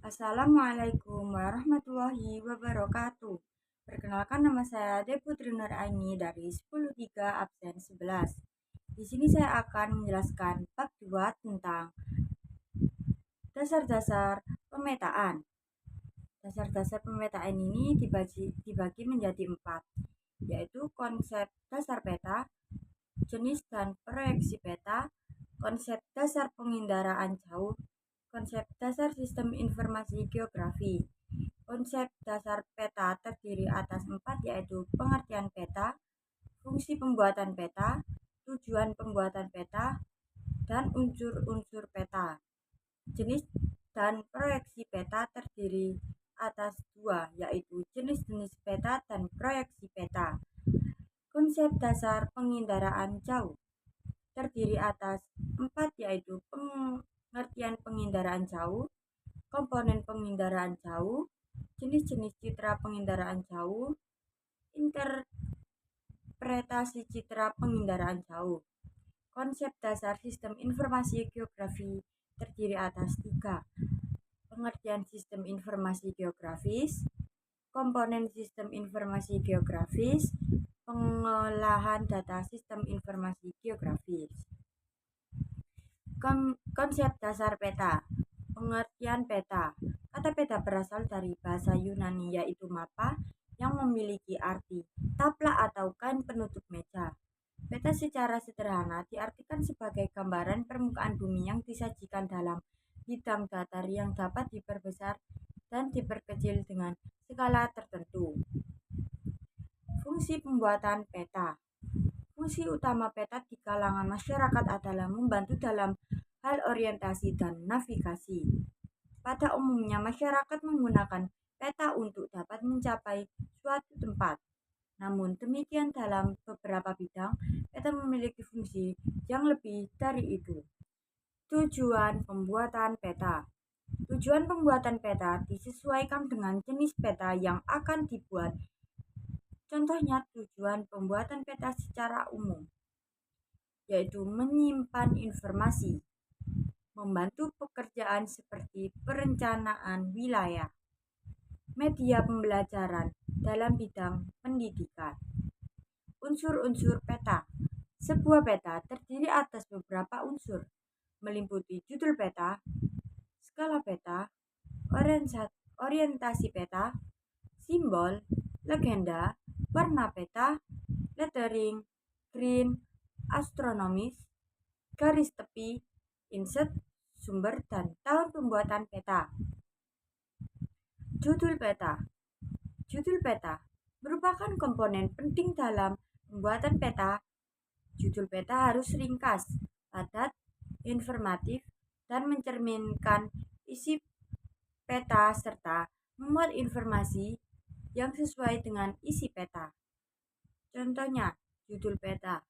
Assalamualaikum warahmatullahi wabarakatuh. Perkenalkan, nama saya Deputri Nur Aini dari 103 absen 11. Di sini saya akan menjelaskan bab 2 tentang dasar-dasar pemetaan. Dasar-dasar pemetaan ini dibagi menjadi 4, yaitu konsep dasar peta, jenis dan proyeksi peta, konsep dasar penginderaan jauh, konsep dasar sistem informasi geografi. Konsep dasar peta terdiri atas 4, yaitu pengertian peta, fungsi pembuatan peta, tujuan pembuatan peta, dan unsur-unsur peta. Jenis dan proyeksi peta terdiri atas 2, yaitu jenis-jenis peta dan proyeksi peta. Konsep dasar penginderaan jauh terdiri atas 4, yaitu pengertian penginderaan jauh, komponen penginderaan jauh, jenis-jenis citra penginderaan jauh, interpretasi citra penginderaan jauh. Konsep dasar sistem informasi geografi terdiri atas 3, pengertian sistem informasi geografis, komponen sistem informasi geografis, pengolahan data sistem informasi geografis. Konsep dasar peta. Pengertian peta. Kata peta berasal dari bahasa Yunani, yaitu mapa, yang memiliki arti taplak atau kain penutup meja. Peta secara sederhana diartikan sebagai gambaran permukaan bumi yang disajikan dalam bidang datar yang dapat diperbesar dan diperkecil dengan skala tertentu. Fungsi pembuatan peta. Fungsi utama peta di kalangan masyarakat adalah membantu dalam hal orientasi dan navigasi. Pada umumnya, masyarakat menggunakan peta untuk dapat mencapai suatu tempat. Namun demikian, dalam beberapa bidang, peta memiliki fungsi yang lebih dari itu. Tujuan pembuatan peta. Tujuan pembuatan peta disesuaikan dengan jenis peta yang akan dibuat. Contohnya, tujuan pembuatan peta secara umum, yaitu menyimpan informasi, membantu pekerjaan seperti perencanaan wilayah, media pembelajaran dalam bidang pendidikan. Unsur-unsur peta. Sebuah peta terdiri atas beberapa unsur, meliputi judul peta, skala peta, orientasi peta, simbol, legenda, warna peta, lettering, green, astronomis, garis tepi, inset, sumber, dan tahun pembuatan peta. Judul peta. Judul peta merupakan komponen penting dalam pembuatan peta. Judul peta harus ringkas, padat, informatif, dan mencerminkan isi peta serta memuat informasi yang sesuai dengan isi peta. Contohnya, judul peta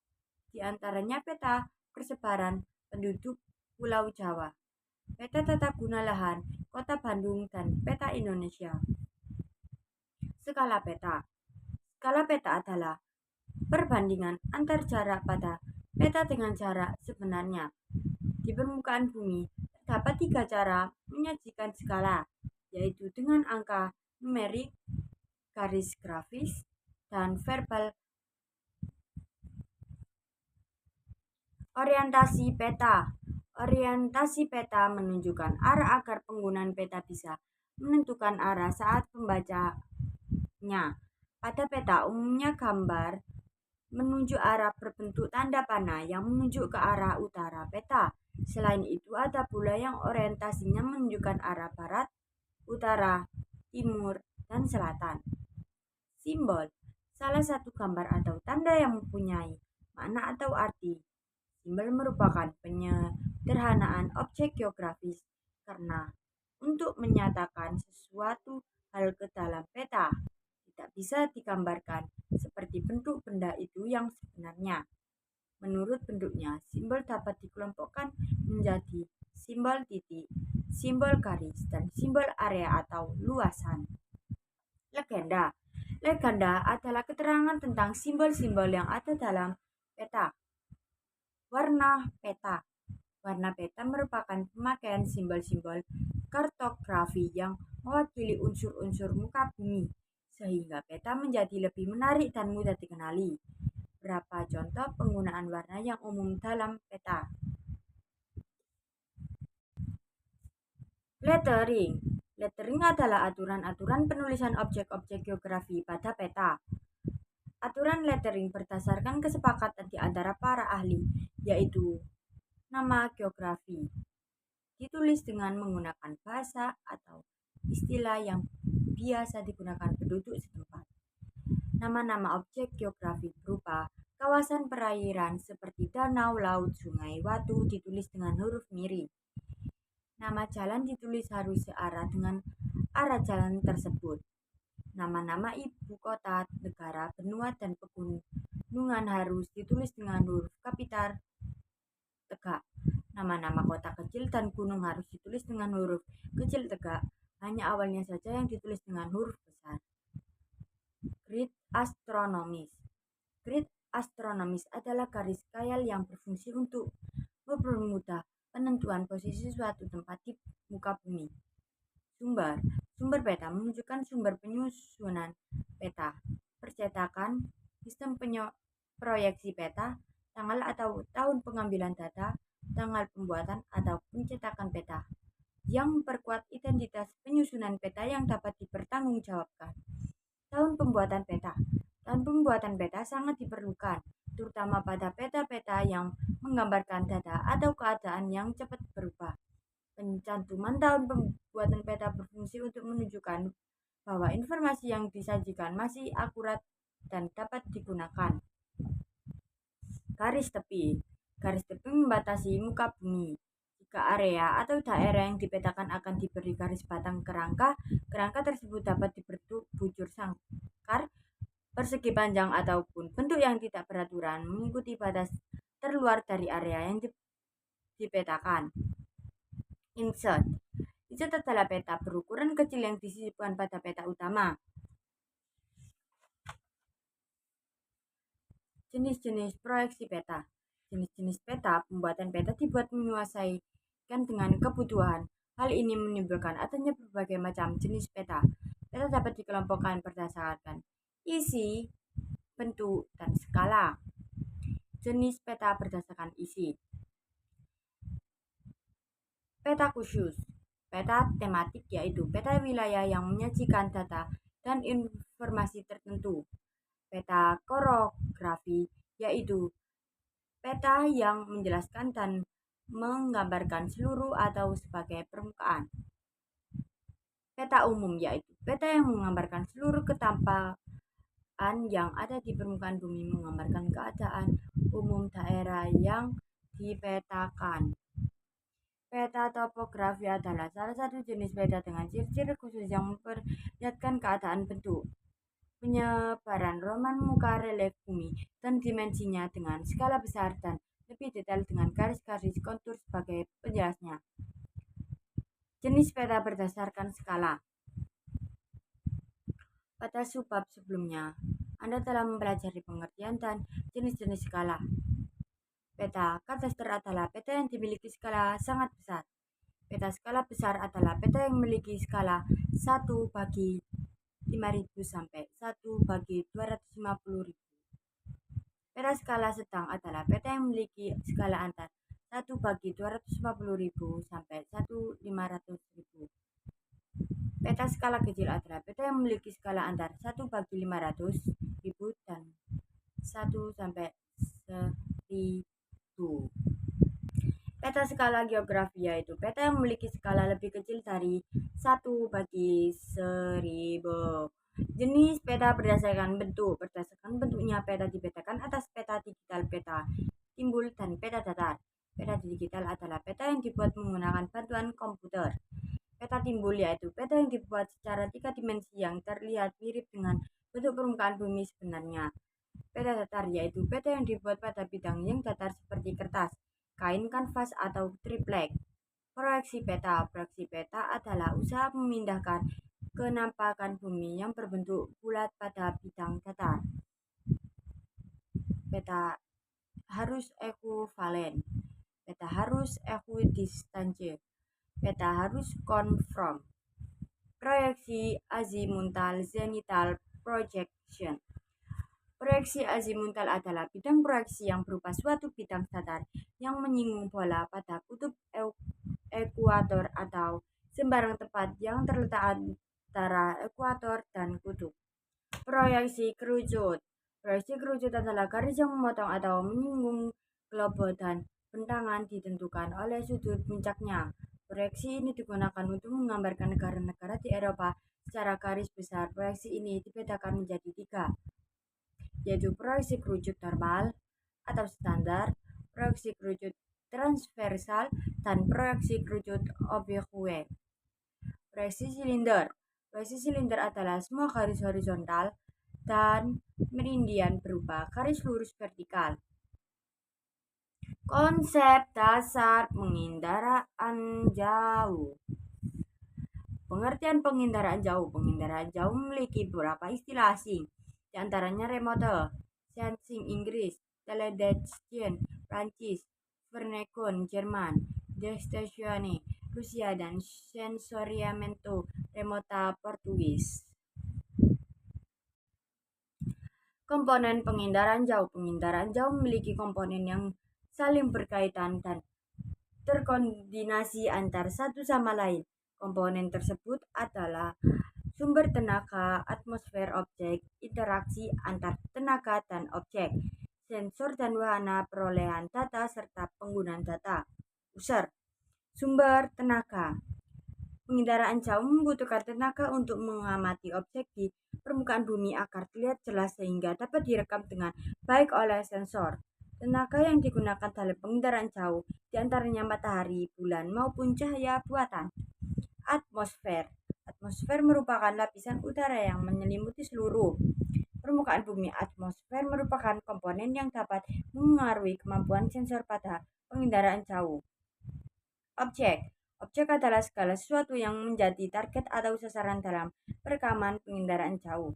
di antaranya peta persebaran penduduk Pulau Jawa, peta tata guna lahan Kota Bandung, dan peta Indonesia. Skala peta. Skala peta adalah perbandingan antar jarak pada peta dengan jarak sebenarnya. Di permukaan bumi terdapat 3 cara menyajikan skala, yaitu dengan angka numerik, garis grafis, dan verbal. Orientasi peta. Orientasi peta menunjukkan arah agar penggunaan peta bisa menentukan arah saat pembacanya. Pada peta umumnya gambar menunjuk arah berbentuk tanda panah yang menunjuk ke arah utara peta. Selain itu, ada pula yang orientasinya menunjukkan arah barat, utara, timur, dan selatan. Simbol. Salah satu gambar atau tanda yang mempunyai makna atau arti. Simbol merupakan penyederhanaan objek geografis karena untuk menyatakan sesuatu hal ke dalam peta tidak bisa digambarkan seperti bentuk benda itu yang sebenarnya. Menurut bentuknya, simbol dapat dikelompokkan menjadi simbol titik, simbol garis, dan simbol area atau luasan. Legenda. Legenda adalah keterangan tentang simbol-simbol yang ada dalam peta. Warna peta. Warna peta merupakan pemakaian simbol-simbol kartografi yang mewakili unsur-unsur muka bumi, sehingga peta menjadi lebih menarik dan mudah dikenali. Berapa contoh penggunaan warna yang umum dalam peta? Lettering. Lettering adalah aturan-aturan penulisan objek-objek geografi pada peta. Aturan lettering berdasarkan kesepakatan di antara para ahli, yaitu nama geografi ditulis dengan menggunakan bahasa atau istilah yang biasa digunakan penduduk setempat. Nama-nama objek geografi berupa kawasan perairan seperti danau, laut, sungai, watu ditulis dengan huruf miri. Nama jalan ditulis harus searah dengan arah jalan tersebut. Nama-nama ibu kota, negara, benua, dan pegunungan harus ditulis dengan huruf kapital tegak. Nama-nama kota kecil dan gunung harus ditulis dengan huruf kecil tegak. Hanya awalnya saja yang ditulis dengan huruf besar. Grid astronomis. Grid astronomis adalah garis khayal yang berfungsi untuk mempermudah penentuan posisi suatu tempat di muka bumi. Sumber peta menunjukkan sumber penyusunan peta, percetakan, sistem proyeksi peta, tanggal atau tahun pengambilan data, tanggal pembuatan atau pencetakan peta, yang memperkuat identitas penyusunan peta yang dapat dipertanggungjawabkan. Tahun pembuatan peta. Tahun pembuatan peta sangat diperlukan, terutama pada peta-peta yang menggambarkan data atau keadaan yang cepat berubah. Pencantuman tahun pembuatan peta berfungsi untuk menunjukkan bahwa informasi yang disajikan masih akurat dan dapat digunakan. Garis tepi. Garis tepi membatasi muka bumi. Jika area atau daerah yang dipetakan akan diberi garis batang kerangka, kerangka tersebut dapat dibentuk bujur sangkar, persegi panjang, ataupun bentuk yang tidak beraturan mengikuti batas terluar dari area yang dipetakan. Insert. Insert adalah peta berukuran kecil yang disisipkan pada peta utama. Jenis-jenis proyeksi peta. Jenis-jenis peta, pembuatan peta dibuat menyesuaikan dengan kebutuhan. Hal ini menimbulkan adanya berbagai macam jenis peta. Peta dapat dikelompokkan berdasarkan isi, bentuk, dan skala. Jenis peta berdasarkan isi. Peta khusus. Peta tematik yaitu peta wilayah yang menyajikan data dan informasi tertentu. Peta korografi yaitu peta yang menjelaskan dan menggambarkan seluruh atau sebagai permukaan. Peta umum yaitu peta yang menggambarkan seluruh ketampanan yang ada di permukaan bumi, menggambarkan keadaan umum daerah yang dipetakan. Peta topografi adalah salah satu jenis peta dengan ciri-ciri khusus yang memperlihatkan keadaan bentuk, penyebaran roman muka relief bumi, dan dimensinya dengan skala besar dan lebih detail dengan garis-garis kontur sebagai penjelasnya. Jenis peta berdasarkan skala. Pada subbab sebelumnya, Anda telah mempelajari pengertian dan jenis-jenis skala. Peta kadaster adalah peta yang dimiliki skala sangat besar. Peta skala besar adalah peta yang memiliki skala 1/5000 sampai 1/250.000. Peta skala sedang adalah peta yang memiliki skala antara 1/250.000 sampai 1/500.000. Peta skala kecil adalah peta yang memiliki skala antara 1/500.000 dan 1 sampai 1000. Peta skala geografi yaitu peta yang memiliki skala lebih kecil dari 1/1000. Jenis peta berdasarkan bentuk. Berdasarkan bentuknya peta dipetakan atas peta digital, peta timbul, dan peta datar. Peta digital adalah peta yang dibuat menggunakan bantuan komputer. Peta timbul yaitu peta yang dibuat secara 3 dimensi yang terlihat mirip dengan bentuk permukaan bumi sebenarnya. Peta datar yaitu peta yang dibuat pada bidang yang datar seperti kertas, kain, kanvas, atau triplek. Proyeksi peta. Proyeksi peta adalah usaha memindahkan kenampakan bumi yang berbentuk bulat pada bidang datar. Peta harus ekuvalen. peta harus equidistance, peta harus conform. Proyeksi azimutal zenital projection. Proyeksi azimutal adalah bidang proyeksi yang berupa suatu bidang datar yang menyinggung bola pada kutub ekuator atau sembarang tempat yang terletak antara ekuator dan kutub. Proyeksi kerucut. Proyeksi kerucut adalah garis yang memotong atau menyinggung globe dan bentangan ditentukan oleh sudut puncaknya. Proyeksi ini digunakan untuk menggambarkan negara-negara di Eropa secara garis besar. Proyeksi ini dibedakan menjadi 3, yaitu proyeksi kerucut normal atau standar, proyeksi kerucut transversal, dan proyeksi kerucut oblique. Proyeksi silinder. Proyeksi silinder adalah semua garis horizontal dan meridian berupa garis lurus vertikal. Konsep dasar penginderaan jauh. Pengertian penginderaan jauh. Penginderaan jauh memiliki beberapa istilah asing, di antaranya remote sensing Inggris, teledestine Prancis, Vernecon Jerman, Destatione Rusia, dan sensoriamento remota Portugis. Komponen penginderaan jauh. Penginderaan jauh memiliki komponen yang saling berkaitan dan terkoordinasi antar satu sama lain. Komponen tersebut adalah sumber tenaga, atmosfer objek, interaksi antar tenaga dan objek, sensor dan wahana perolehan data, serta penggunaan data. User. Sumber tenaga. Penginderaan jauh membutuhkan tenaga untuk mengamati objek di permukaan bumi agar terlihat jelas sehingga dapat direkam dengan baik oleh sensor. Tenaga yang digunakan dalam penginderaan jauh diantaranya matahari, bulan, maupun cahaya buatan. Atmosfer. Atmosfer merupakan lapisan udara yang menyelimuti seluruh permukaan bumi. Atmosfer merupakan komponen yang dapat mengaruhi kemampuan sensor pada penginderaan jauh. Objek. Objek adalah segala sesuatu yang menjadi target atau sasaran dalam perekaman penginderaan jauh.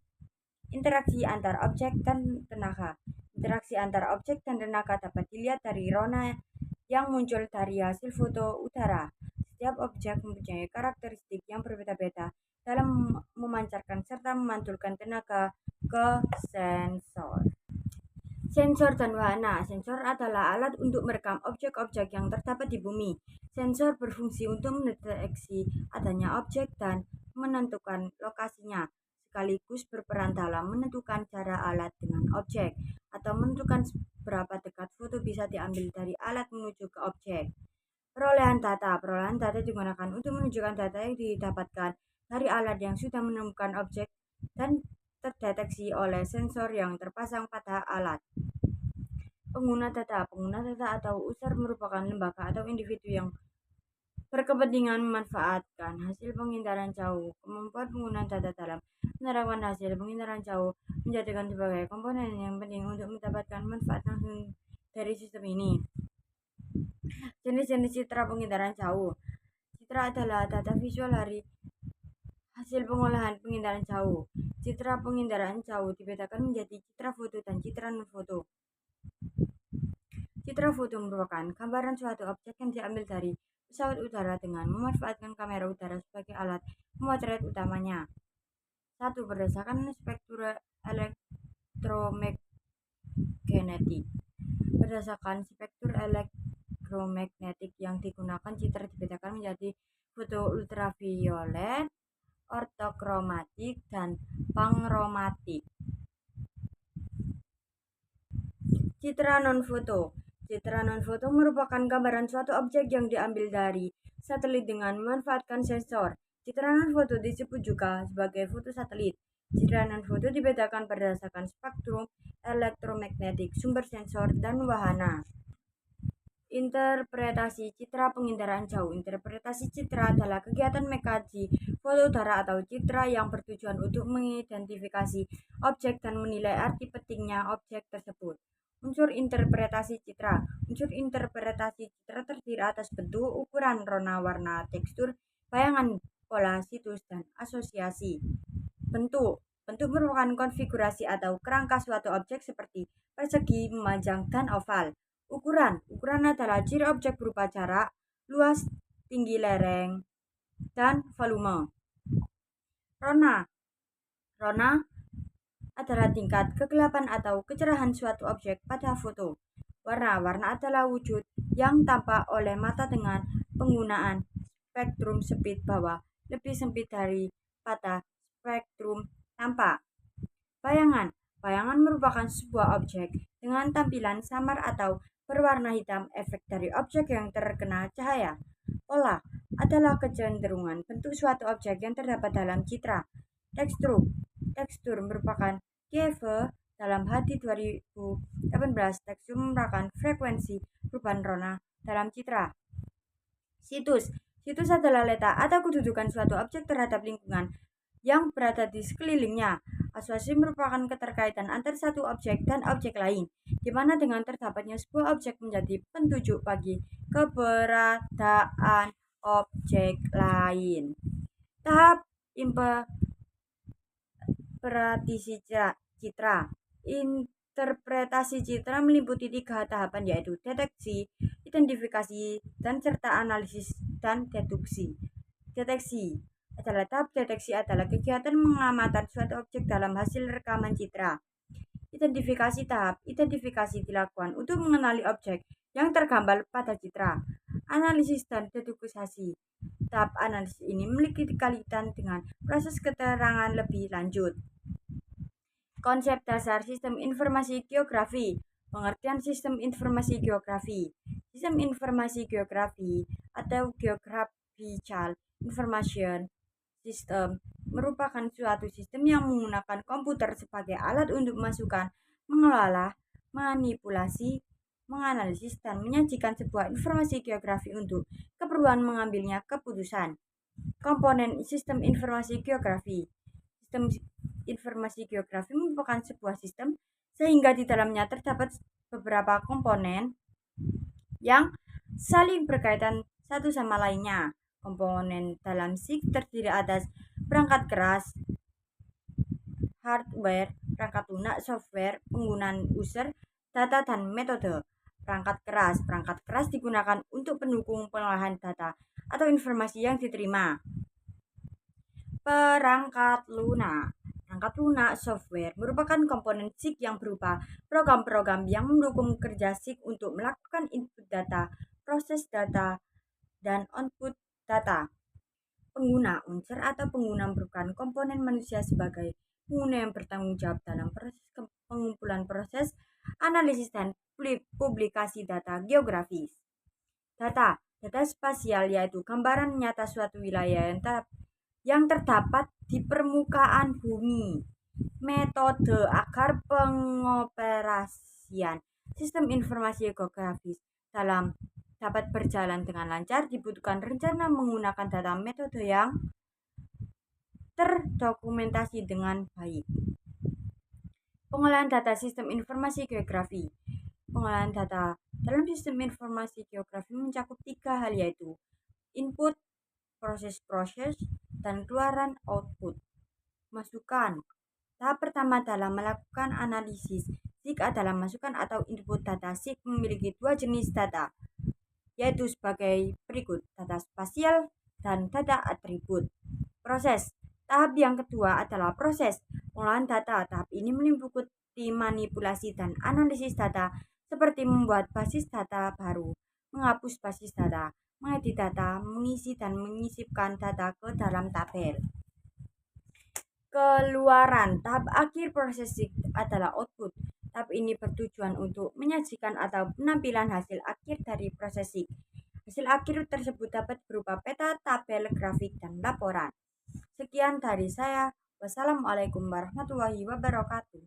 Interaksi antar objek dan tenaga. Interaksi antar objek dan tenaga dapat dilihat dari rona yang muncul dari hasil foto udara. Setiap objek mempunyai karakteristik yang berbeda-beda dalam memancarkan serta memantulkan tenaga ke sensor. Sensor dan wahana. Sensor adalah alat untuk merekam objek-objek yang terdapat di bumi. Sensor berfungsi untuk mendeteksi adanya objek dan menentukan lokasinya, sekaligus berperan dalam menentukan jarak alat dengan objek, atau menentukan seberapa dekat foto bisa diambil dari alat menuju ke objek. Perolehan data. Perolehan data digunakan untuk menunjukkan data yang didapatkan dari alat yang sudah menemukan objek dan terdeteksi oleh sensor yang terpasang pada alat. Pengguna data. Pengguna data atau user merupakan lembaga atau individu yang berkepentingan memanfaatkan hasil penginderaan jauh. Kemampuan penggunaan data dalam menerapkan hasil penginderaan jauh menjadikan sebagai komponen yang penting untuk mendapatkan manfaat langsung dari sistem ini. Jenis-jenis citra penginderaan jauh. Citra adalah data visual dari hasil pengolahan penginderaan jauh. Citra penginderaan jauh dibedakan menjadi citra foto dan citra non-foto. Citra foto merupakan gambaran suatu objek yang diambil dari pesawat udara dengan memanfaatkan kamera udara sebagai alat pemotret utamanya. 1. Berdasarkan spektrum elektromagnetik. Berdasarkan spektrum elektromagnetik yang digunakan, citra dibedakan menjadi foto ultraviolet, ortokromatik, dan pangkromatik. Citra non-foto. Citra non-foto merupakan gambaran suatu objek yang diambil dari satelit dengan memanfaatkan sensor. Citra non-foto disebut juga sebagai foto satelit. Citra non-foto dibedakan berdasarkan spektrum elektromagnetik, sumber sensor, dan wahana. Interpretasi citra penginderaan jauh. Interpretasi citra adalah kegiatan mengkaji foto udara atau citra yang bertujuan untuk mengidentifikasi objek dan menilai arti pentingnya objek tersebut. Unsur interpretasi citra. Unsur interpretasi citra terdiri atas bentuk, ukuran, rona, warna, tekstur, bayangan, pola, situs, dan asosiasi. Bentuk. Bentuk merupakan konfigurasi atau kerangka suatu objek seperti persegi, memanjang, dan oval. Ukuran. Ukuran adalah ciri objek berupa jarak, luas, tinggi lereng, dan volume. Rona. Rona adalah tingkat kegelapan atau kecerahan suatu objek pada foto. Warna. Warna adalah wujud yang tampak oleh mata dengan penggunaan spektrum sempit bawah lebih sempit dari pada spektrum tampak. Bayangan. Bayangan merupakan sebuah objek dengan tampilan samar atau berwarna hitam, efek dari objek yang terkena cahaya. Pola adalah kecenderungan bentuk suatu objek yang terdapat dalam citra. Tekstur. Tekstur merupakan Kieve dalam Hati 2018. Tekstur merupakan frekuensi perubahan rona dalam citra. Situs. Situs adalah letak atau kedudukan suatu objek terhadap lingkungan yang berada di sekelilingnya. Asosiasi merupakan keterkaitan antara satu objek dan objek lain, di mana dengan terdapatnya sebuah objek menjadi penunjuk bagi keberadaan objek lain. Tahap interpretasi citra. Interpretasi citra meliputi 3 tahapan, yaitu deteksi, identifikasi, dan serta analisis dan deduksi. Deteksi adalah kegiatan mengamatan suatu objek dalam hasil rekaman citra. Identifikasi. Tahap identifikasi dilakukan untuk mengenali objek yang tergambar pada citra. Analisis dan deduksi. Tahap analisis ini memiliki kaitan dengan proses keterangan lebih lanjut. Konsep dasar sistem informasi geografi. Pengertian sistem informasi geografi. Sistem informasi geografi atau Geographical Information System merupakan suatu sistem yang menggunakan komputer sebagai alat untuk memasukkan, mengelola, manipulasi, menganalisis, dan menyajikan sebuah informasi geografi untuk keperluan mengambilnya keputusan. Komponen sistem informasi geografi. Sistem informasi geografi merupakan sebuah sistem sehingga di dalamnya terdapat beberapa komponen yang saling berkaitan satu sama lainnya. Komponen dalam SIG terdiri atas perangkat keras, hardware, perangkat lunak, software, penggunaan user, data, dan metode. Perangkat keras digunakan untuk pendukung pengolahan data atau informasi yang diterima. Perangkat lunak software merupakan komponen SIG yang berupa program-program yang mendukung kerja SIG untuk melakukan input data, proses data, dan output data. Pengguna unsur atau pengguna merupakan komponen manusia sebagai pengguna yang bertanggung jawab dalam proses pengumpulan, proses analisis, dan publikasi data geografis. Data spasial yaitu gambaran nyata suatu wilayah yang terdapat di permukaan bumi. Metode agar pengoperasian sistem informasi geografis dapat berjalan dengan lancar dibutuhkan rencana menggunakan data metode yang terdokumentasi dengan baik. Pengolahan data sistem informasi geografi. Pengolahan data dalam sistem informasi geografi mencakup 3 hal, yaitu input, proses, dan keluaran output. Masukan. Tahap pertama adalah melakukan analisis. SIG adalah masukan atau input data. SIG memiliki 2 jenis data, yaitu sebagai berikut: data spasial dan data atribut. Proses. Tahap yang kedua adalah proses pengolahan data. Tahap ini meliputi manipulasi dan analisis data, seperti membuat basis data baru, menghapus basis data, mengedit data, mengisi dan menyisipkan data ke dalam tabel. Keluaran. Tahap akhir proses SIG adalah output. Tahap ini bertujuan untuk menyajikan atau penampilan hasil akhir dari proses SIG. Hasil akhir tersebut dapat berupa peta, tabel, grafik, dan laporan. Sekian dari saya. Wassalamualaikum warahmatullahi wabarakatuh.